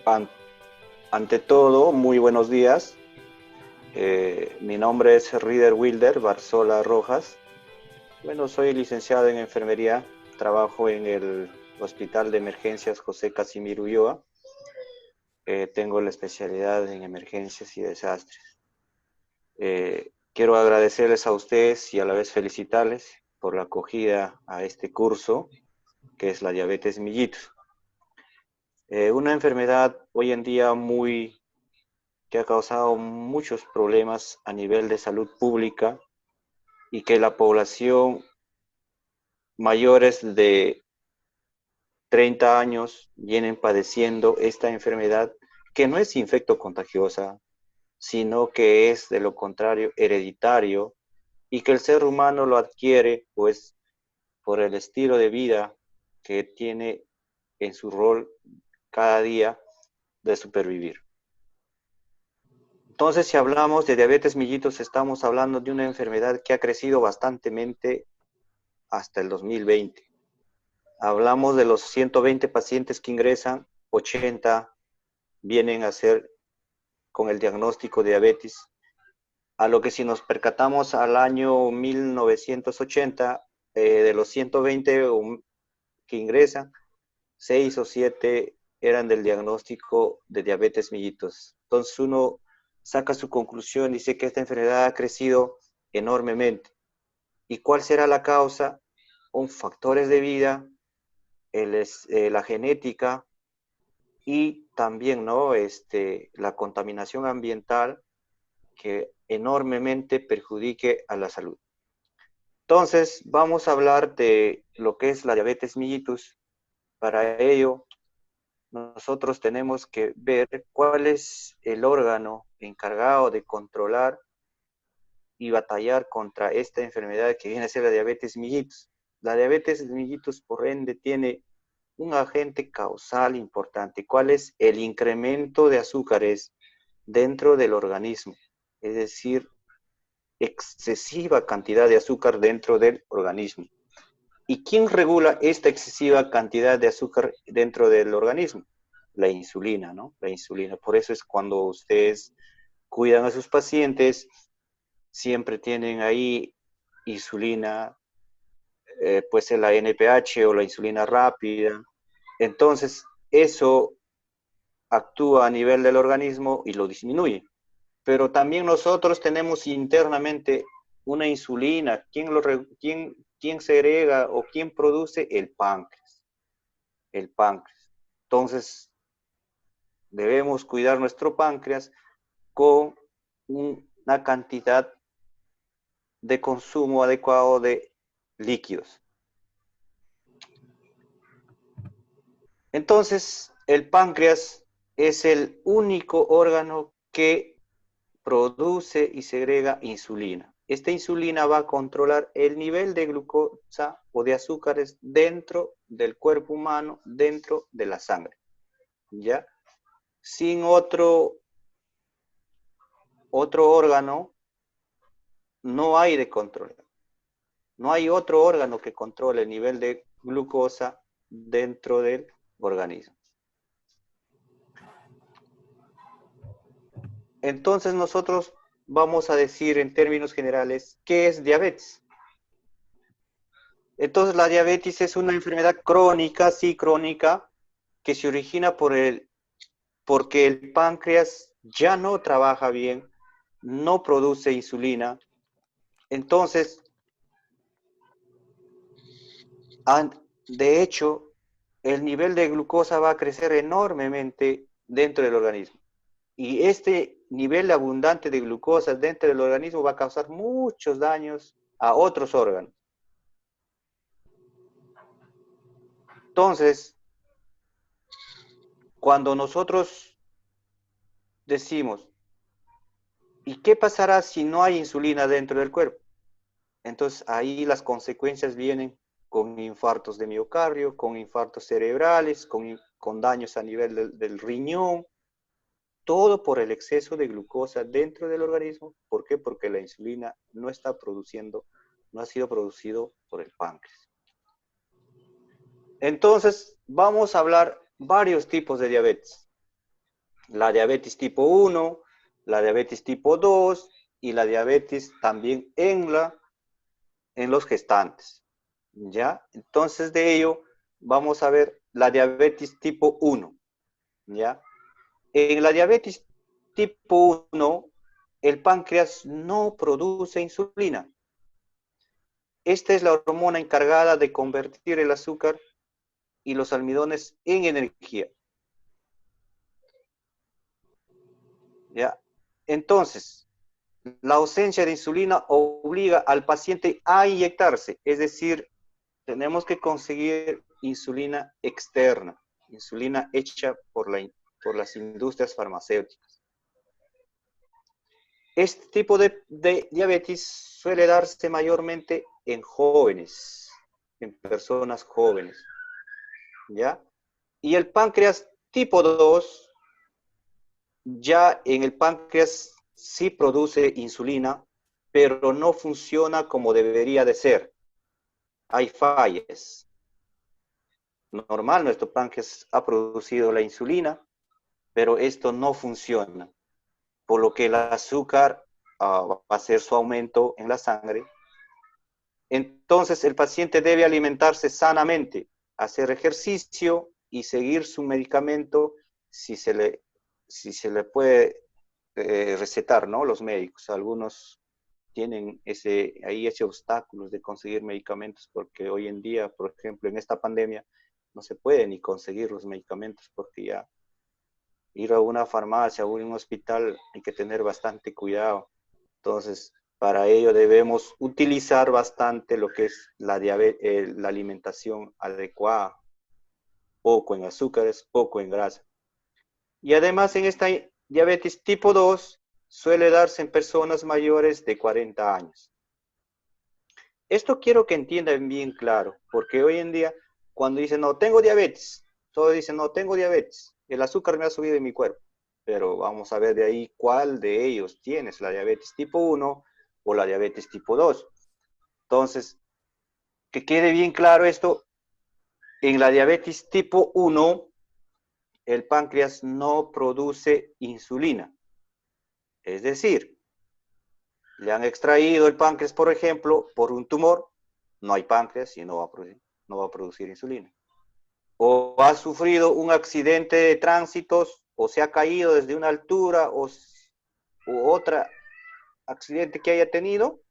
An- Ante todo, muy buenos días. Mi nombre es Rider Wilder Barzola Rojas. Bueno, soy licenciado en enfermería. Trabajo en el Hospital de Emergencias José Casimiro Ulloa. Tengo la especialidad en emergencias y desastres. Quiero agradecerles a ustedes y a la vez felicitarles por la acogida a este curso, que es la diabetes mellitus. Una enfermedad hoy en día que ha causado muchos problemas a nivel de salud pública y que la población mayores de 30 años vienen padeciendo esta enfermedad que no es infecto contagiosa, sino que es de lo contrario hereditario y que el ser humano lo adquiere pues por el estilo de vida que tiene en su rol cada día de supervivir. Entonces, si hablamos de diabetes mellitus, estamos hablando de una enfermedad que ha crecido bastantemente hasta el 2020. Hablamos de los 120 pacientes que ingresan, 80 vienen a ser con el diagnóstico de diabetes, a lo que si nos percatamos al año 1980, de los 120 que ingresan, 6 o 7 eran del diagnóstico de diabetes mellitus. Entonces uno saca su conclusión y dice que esta enfermedad ha crecido enormemente. ¿Y cuál será la causa? Factores de vida, la genética y también, ¿no? La contaminación ambiental que enormemente perjudique a la salud. Entonces, vamos a hablar de lo que es la diabetes mellitus. Para ello, nosotros tenemos que ver cuál es el órgano encargado de controlar y batallar contra esta enfermedad que viene a ser la diabetes mellitus. La diabetes mellitus, por ende, tiene un agente causal importante. ¿Cuál es? El incremento de azúcares dentro del organismo, es decir, excesiva cantidad de azúcar dentro del organismo. ¿Y quién regula esta excesiva cantidad de azúcar dentro del organismo? La insulina, ¿no? La insulina. Por eso es cuando ustedes cuidan a sus pacientes, siempre tienen ahí insulina, pues la NPH o la insulina rápida. Entonces, eso actúa a nivel del organismo y lo disminuye. Pero también nosotros tenemos internamente una insulina. ¿Quién segrega o quién produce? El páncreas. El páncreas. Entonces, debemos cuidar nuestro páncreas con una cantidad de consumo adecuado de líquidos. Entonces, el páncreas es el único órgano que produce y segrega insulina. Esta insulina va a controlar el nivel de glucosa o de azúcares dentro del cuerpo humano, dentro de la sangre. ¿Ya? Sin otro órgano, no hay de control. No hay otro órgano que controle el nivel de glucosa dentro del organismo. Entonces nosotros vamos a decir en términos generales, ¿qué es diabetes? Entonces la diabetes es una enfermedad crónica, sí, crónica, que se origina porque el páncreas ya no trabaja bien, no produce insulina. Entonces, de hecho, el nivel de glucosa va a crecer enormemente dentro del organismo. Y este nivel abundante de glucosa dentro del organismo va a causar muchos daños a otros órganos. Entonces, cuando nosotros decimos, ¿y qué pasará si no hay insulina dentro del cuerpo? Entonces, ahí las consecuencias vienen con infartos de miocardio, con infartos cerebrales, con daños a nivel del riñón, todo por el exceso de glucosa dentro del organismo. ¿Por qué? Porque la insulina no está produciendo, no ha sido producido por el páncreas. Entonces, vamos a hablar varios tipos de diabetes. la diabetes tipo 1, la diabetes tipo 2 y la diabetes también en los gestantes. ¿Ya? Entonces de ello vamos a ver la diabetes tipo 1. ¿Ya? En la diabetes tipo 1, el páncreas no produce insulina. Esta es la hormona encargada de convertir el azúcar y los almidones en energía. ¿Ya? Entonces, la ausencia de insulina obliga al paciente a inyectarse, es decir, tenemos que conseguir insulina externa, insulina hecha por las industrias farmacéuticas. Este tipo de diabetes suele darse mayormente en jóvenes, en personas jóvenes, ¿ya? Y el páncreas tipo 2, ya en el páncreas sí produce insulina, pero no funciona como debería de ser. Hay fallas. Normal, nuestro páncreas ha producido la insulina, pero esto no funciona, por lo que el azúcar va a hacer su aumento en la sangre. Entonces el paciente debe alimentarse sanamente, hacer ejercicio y seguir su medicamento si se le puede recetar, ¿no? Los médicos, algunos tienen ese obstáculos de conseguir medicamentos porque hoy en día, por ejemplo, en esta pandemia, no se puede ni conseguir los medicamentos porque ya ir a una farmacia o a un hospital hay que tener bastante cuidado. Entonces, para ello debemos utilizar bastante lo que es la alimentación adecuada, poco en azúcares, poco en grasa. Y además en esta diabetes tipo 2 suele darse en personas mayores de 40 años. Esto quiero que entiendan bien claro, porque hoy en día cuando dicen, no, tengo diabetes, todos dicen, no, tengo diabetes, el azúcar me ha subido en mi cuerpo, pero vamos a ver de ahí cuál de ellos tienes, la diabetes tipo 1 o la diabetes tipo 2. Entonces, que quede bien claro esto, en la diabetes tipo 1, el páncreas no produce insulina. Es decir, le han extraído el páncreas, por ejemplo, por un tumor, no hay páncreas y no va a producir insulina. O ha sufrido un accidente de tránsito, o se ha caído desde una altura, u otro accidente que haya tenido,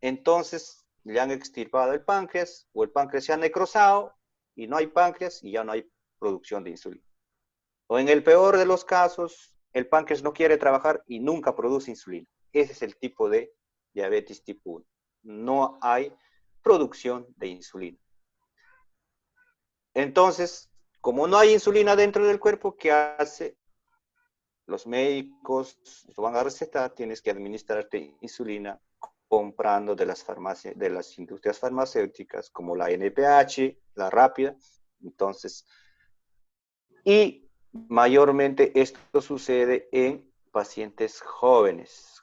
entonces le han extirpado el páncreas, o el páncreas se ha necrosado, y no hay páncreas y ya no hay producción de insulina. O en el peor de los casos, el páncreas no quiere trabajar y nunca produce insulina. Ese es el tipo de diabetes tipo 1. No hay producción de insulina. Entonces, como no hay insulina dentro del cuerpo, ¿qué hace? Los médicos lo van a recetar, tienes que administrarte insulina comprando de las farmacias, de las industrias farmacéuticas como la NPH, la rápida. Entonces, y mayormente esto sucede en pacientes jóvenes,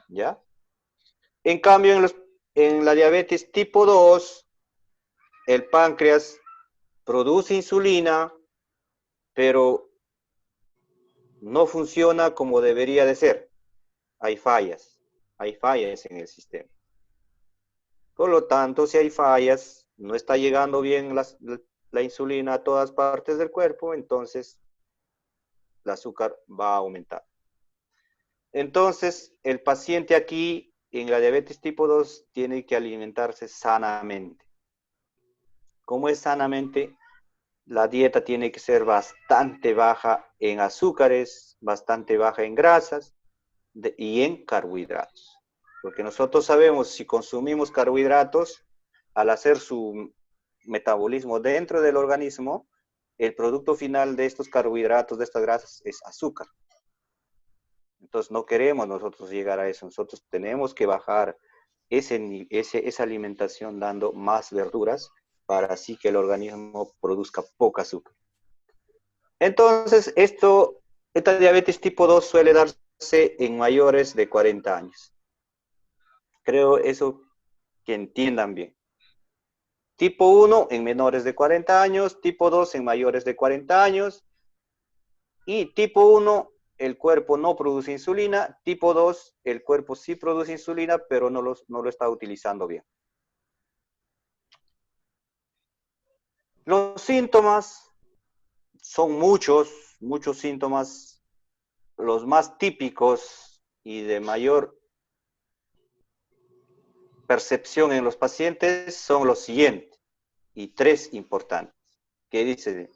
¿ya? En cambio, en la diabetes tipo 2, el páncreas produce insulina, pero no funciona como debería de ser. Hay fallas en el sistema. Por lo tanto, si hay fallas, no está llegando bien la insulina a todas partes del cuerpo, entonces el azúcar va a aumentar. Entonces, el paciente aquí en la diabetes tipo 2 tiene que alimentarse sanamente. ¿Cómo es sanamente? La dieta tiene que ser bastante baja en azúcares, bastante baja en grasas y en carbohidratos. Porque nosotros sabemos, si consumimos carbohidratos, al hacer su metabolismo dentro del organismo, el producto final de estos carbohidratos, de estas grasas, es azúcar. Entonces no queremos nosotros llegar a eso, nosotros tenemos que bajar esa alimentación dando más verduras para así que el organismo produzca poca azúcar. Entonces, esta diabetes tipo 2 suele darse en mayores de 40 años. Creo eso que entiendan bien. Tipo 1 en menores de 40 años, tipo 2 en mayores de 40 años. Y tipo 1, el cuerpo no produce insulina. Tipo 2, el cuerpo sí produce insulina, pero no lo está utilizando bien. Los síntomas son muchos síntomas. Los más típicos y de mayor percepción en los pacientes son los siguientes, y 3 importantes. ¿Qué dice?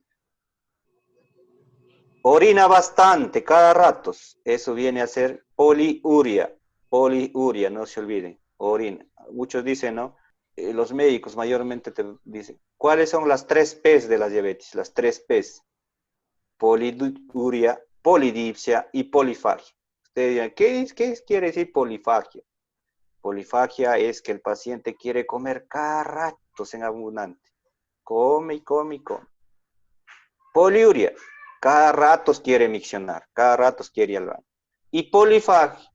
Orina bastante, cada rato. Eso viene a ser poliuria. Poliuria, no se olviden. Orina. Muchos dicen, ¿no? Los médicos mayormente te dicen, ¿cuáles son las 3 P's de la diabetes? Las 3 P's. Poliuria, polidipsia y polifagia. Ustedes dirán, ¿qué quiere decir polifagia? Polifagia es que el paciente quiere comer cada rato en abundante. Come y come y come. Poliuria, cada rato quiere miccionar, cada rato quiere ir al baño. Y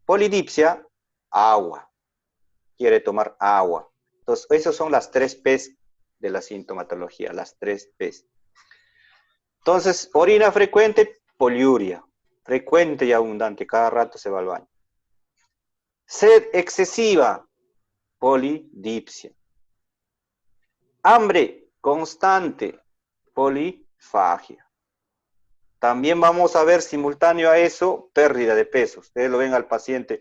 polidipsia, agua. Quiere tomar agua. Entonces, esas son las 3 P's de la sintomatología, las 3 P's. Entonces, orina frecuente, poliuria. Frecuente y abundante, cada rato se va al baño. Sed excesiva, polidipsia. Hambre constante, polifagia. También vamos a ver simultáneo a eso, pérdida de peso. Ustedes lo ven al paciente,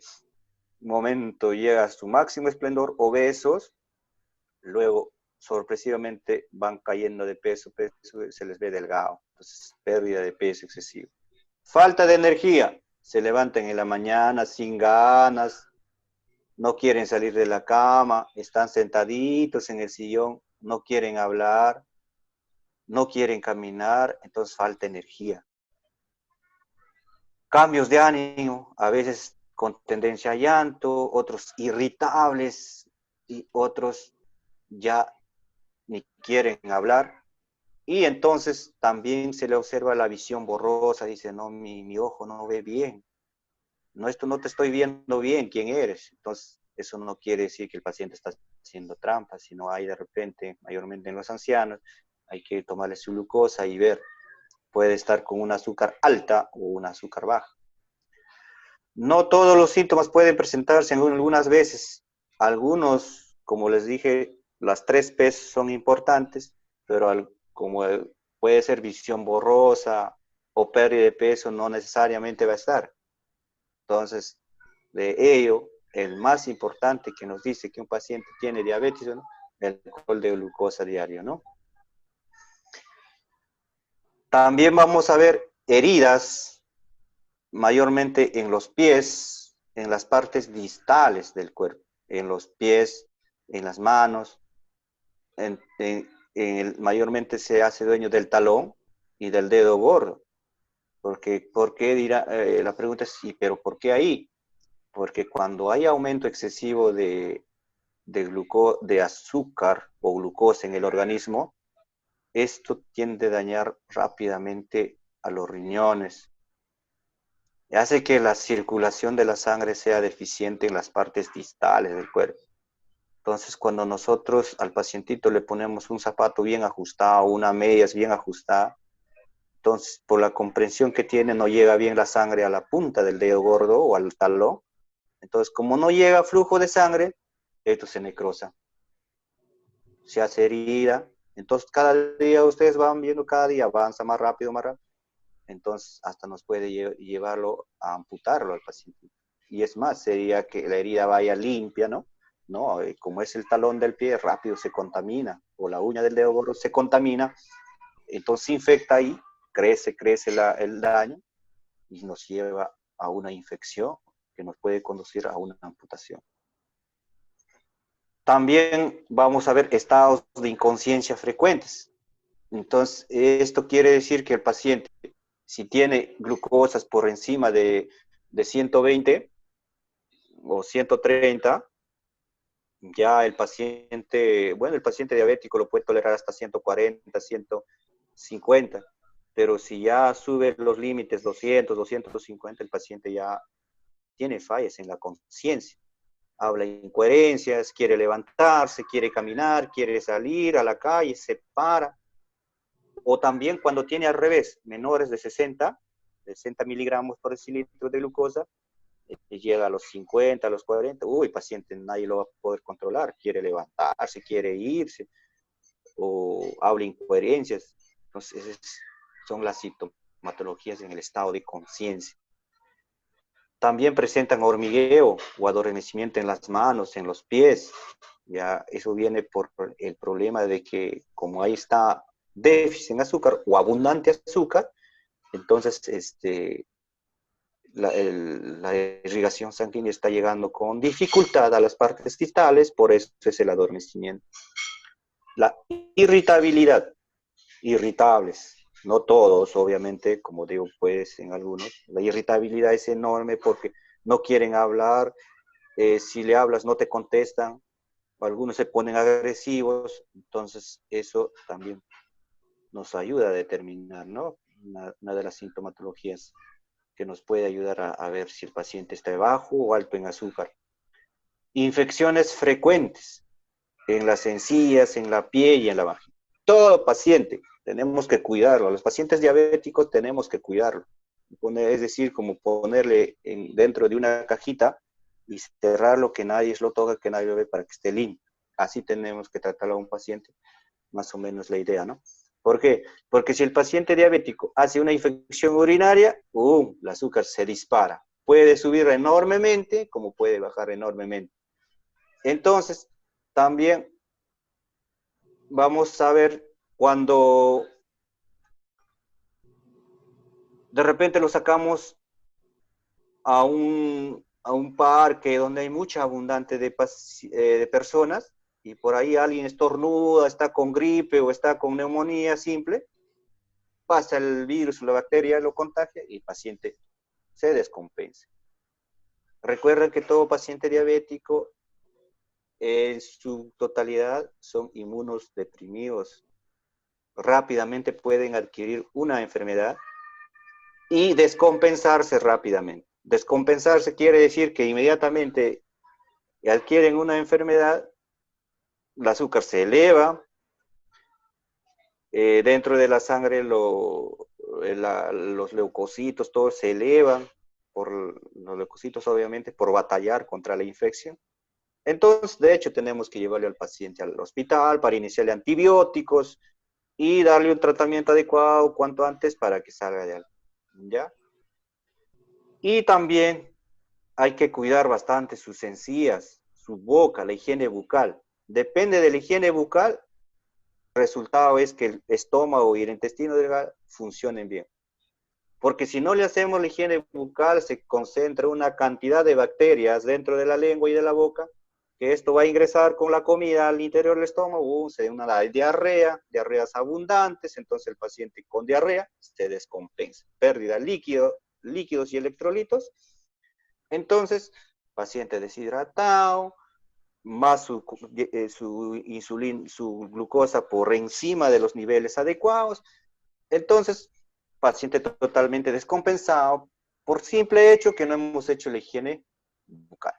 un momento llega a su máximo esplendor, obesos, luego sorpresivamente van cayendo de peso, se les ve delgado. Entonces, pérdida de peso excesivo. Falta de energía, se levantan en la mañana sin ganas, no quieren salir de la cama, están sentaditos en el sillón, no quieren hablar, no quieren caminar, entonces falta energía. Cambios de ánimo, a veces con tendencia a llanto, otros irritables y otros ya ni quieren hablar. Y entonces también se le observa la visión borrosa, dice, no, mi ojo no ve bien. No, esto no te estoy viendo bien, ¿quién eres? Entonces, eso no quiere decir que el paciente está haciendo trampa, sino hay de repente, mayormente en los ancianos, hay que tomarle su glucosa y ver, puede estar con un azúcar alta o un azúcar baja. No todos los síntomas pueden presentarse algunas veces. Algunos, como les dije, las 3 P's son importantes, pero como puede ser visión borrosa o pérdida de peso, no necesariamente va a estar. Entonces, de ello, el más importante que nos dice que un paciente tiene diabetes, ¿no? El control de glucosa diario, ¿no? También vamos a ver heridas, mayormente en los pies, en las partes distales del cuerpo, en los pies, en las manos, mayormente se hace dueño del talón y del dedo gordo. ¿Por qué dirá? La pregunta es, sí, pero ¿por qué ahí? Porque cuando hay aumento excesivo de azúcar o glucosa en el organismo, esto tiende a dañar rápidamente a los riñones. Hace que la circulación de la sangre sea deficiente en las partes distales del cuerpo. Entonces, cuando nosotros al pacientito le ponemos un zapato bien ajustado, una medias bien ajustada, entonces, por la comprensión que tiene, no llega bien la sangre a la punta del dedo gordo o al talón. Entonces, como no llega flujo de sangre, esto se necrosa, se hace herida. Entonces, cada día ustedes van viendo, cada día avanza más rápido, más rápido. Entonces, hasta nos puede llevarlo a amputarlo al paciente. Y es más, sería que la herida vaya limpia, ¿no? No, como es el talón del pie, rápido se contamina, o la uña del dedo gordo se contamina, entonces se infecta ahí, crece el daño y nos lleva a una infección que nos puede conducir a una amputación. También vamos a ver estados de inconsciencia frecuentes. Entonces, esto quiere decir que el paciente, si tiene glucosas por encima de 120 o 130, ya el paciente diabético lo puede tolerar hasta 140, 150, pero si ya sube los límites 200, 250, el paciente ya tiene fallas en la conciencia. Habla incoherencias, quiere levantarse, quiere caminar, quiere salir a la calle, se para. O también cuando tiene al revés, menores de 60, 60 miligramos por decilitro de glucosa, llega a los 50, a los 40, uy, paciente nadie lo va a poder controlar, quiere levantarse, quiere irse, o habla incoherencias. Entonces, son las sintomatologías en el estado de conciencia. También presentan hormigueo o adormecimiento en las manos, en los pies. Ya eso viene por el problema de que como ahí está déficit en azúcar o abundante azúcar, entonces la irrigación sanguínea está llegando con dificultad a las partes distales, por eso es el adormecimiento. La irritabilidad, irritables, no todos, obviamente, como digo, pues en algunos. La irritabilidad es enorme porque no quieren hablar, si le hablas no te contestan, algunos se ponen agresivos, entonces eso también nos ayuda a determinar, ¿no? Una de las sintomatologías que nos puede ayudar a ver si el paciente está bajo o alto en azúcar. Infecciones frecuentes en las encías, en la piel y en la vagina. Todo paciente tenemos que cuidarlo. A los pacientes diabéticos tenemos que cuidarlo. Es decir, como ponerle dentro de una cajita y cerrarlo, que nadie lo toque, que nadie lo ve para que esté limpio. Así tenemos que tratarlo a un paciente, más o menos la idea, ¿no? ¿Por qué? Porque si el paciente diabético hace una infección urinaria, el azúcar se dispara. Puede subir enormemente, como puede bajar enormemente. Entonces, también vamos a ver cuando de repente lo sacamos a un parque donde hay mucha abundante de personas y por ahí alguien estornuda, está con gripe o está con neumonía simple, pasa el virus o la bacteria, lo contagia y el paciente se descompensa. Recuerden que todo paciente diabético en su totalidad son inmunodeprimidos. Rápidamente pueden adquirir una enfermedad y descompensarse rápidamente. Descompensarse quiere decir que inmediatamente adquieren una enfermedad, el azúcar se eleva, dentro de la sangre los leucocitos, todos se elevan, por los leucocitos obviamente, por batallar contra la infección. Entonces, de hecho, tenemos que llevarle al paciente al hospital para iniciarle antibióticos y darle un tratamiento adecuado cuanto antes para que salga de ahí, ¿ya? Y también hay que cuidar bastante sus encías, su boca, la higiene bucal. Depende de la higiene bucal, el resultado es que el estómago y el intestino delgado funcionen bien. Porque si no le hacemos la higiene bucal, se concentra una cantidad de bacterias dentro de la lengua y de la boca, que esto va a ingresar con la comida al interior del estómago, se da una diarrea, diarreas abundantes, entonces el paciente con diarrea se descompensa, pérdida de líquidos y electrolitos. Entonces, paciente deshidratado, más su glucosa por encima de los niveles adecuados. Entonces, paciente totalmente descompensado por simple hecho que no hemos hecho la higiene bucal.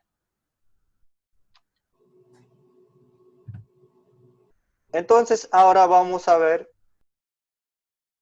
Entonces, ahora vamos a ver